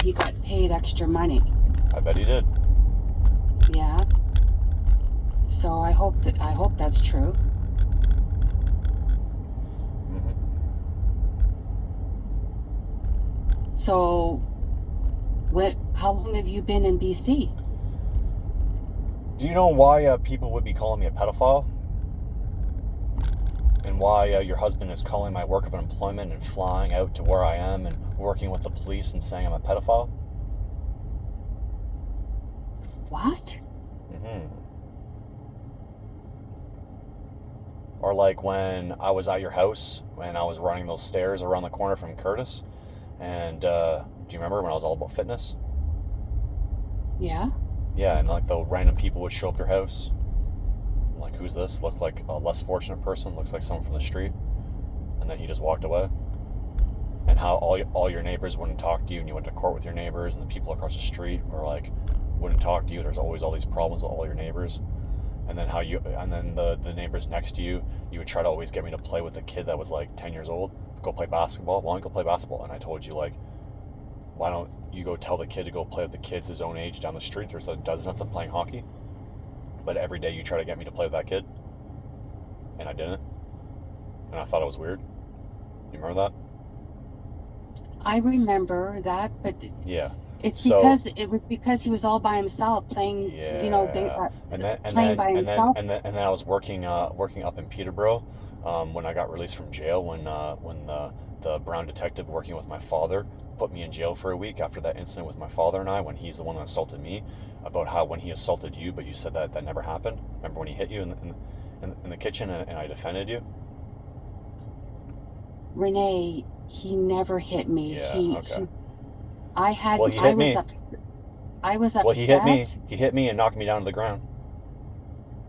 he got paid extra money. I bet he did. Yeah. So I hope that's true. Mm-hmm. So how long have you been in BC? Do you know why people would be calling me a pedophile? And why your husband is calling my work of employment and flying out to where I am and working with the police and saying I'm a pedophile? What? Mm-hmm. Or like when I was at your house, when I was running those stairs around the corner from Curtis, and do you remember when I was all about fitness? Yeah. Yeah, and like the random people would show up your house. Like, who's this? Looked like a less fortunate person, looks like someone from the street. And then he just walked away. And how all your neighbors wouldn't talk to you, and you went to court with your neighbors, and the people across the street were like, wouldn't talk to you. There's always all these problems with all your neighbors. And then the neighbors next to you, you would try to always get me to play with a kid that was like 10 years old. Go play basketball. Why don't you go play basketball? And I told you, like, why don't you go tell the kid to go play with the kids his own age down the street? There's a dozen of them playing hockey. But every day you try to get me to play with that kid. And I didn't. And I thought it was weird. You remember that? I remember that, but Yeah. it's So because it was because he was all by himself playing, yeah, and then and playing then by and then himself. and then I was working up in Peterborough when I got released from jail when the Brown detective working with my father put me in jail for a week after that incident with my father and I, when he's the one that assaulted me, about how when he assaulted you, but you said that never happened. Remember when he hit you in the kitchen, and I defended you? Renee, he never hit me. Yeah, okay. Well, he I hit was me. up, I was Well, he hit me. upset. He hit me and knocked me down to the ground.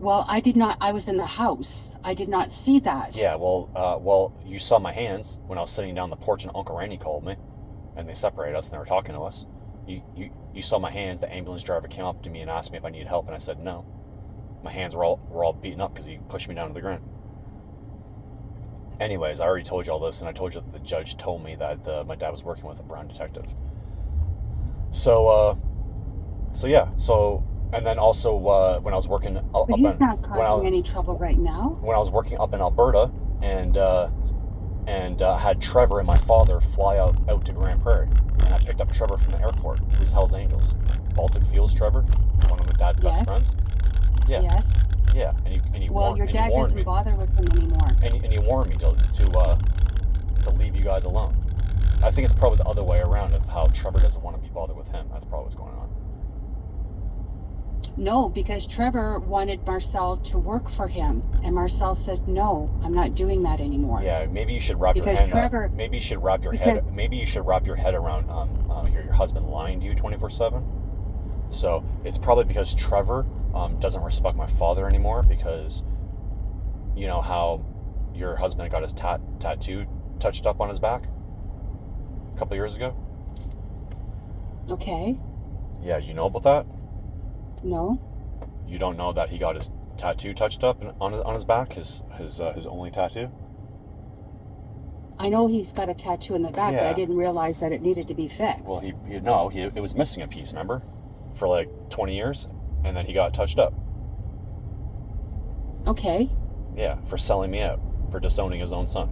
Well, I did not, I was in the house. I did not see that. Yeah, well, you saw my hands when I was sitting down the porch, and Uncle Randy called me, and they separated us, and they were talking to us. You saw my hands. The ambulance driver came up to me and asked me if I needed help, and I said no. My hands were all beaten up because he pushed me down to the ground. Anyways, I already told you all this, and I told you that the judge told me that my dad was working with a Brown detective. So yeah, and then also when I was working But he's not causing any trouble right now. when I was working up in Alberta, and had Trevor and my father fly out to Grand Prairie, and I picked up Trevor from the airport. He was Hell's Angels, Baltic Fuels Trevor, one of my dad's best Yes. friends. Yeah, Yes. yeah, and he Well, your dad warned doesn't me, bother with him anymore. and he warned me to leave you guys alone. I think it's probably the other way around, of how Trevor doesn't want to be bothered with him. That's probably what's going on. No, because Trevor wanted Marcel to work for him, and Marcel said, "No, I'm not doing that anymore." Yeah, maybe you should wrap your Because head. Trevor, Maybe you should wrap your because head. Maybe you should wrap your head around your husband lying to you 24/7. So it's probably because Trevor doesn't respect my father anymore, because you know how your husband got his tattoo touched up on his back a couple years ago. okay, Yeah, you know about that. no, You don't know that he got his tattoo touched up on his back, his only tattoo. I know he's got a tattoo in the back, but I Yeah. didn't realize that it needed to be fixed. Well, it was missing a piece. Remember, for like 20 years, and then he got touched up. Okay, Yeah, for selling me out, for disowning his own son.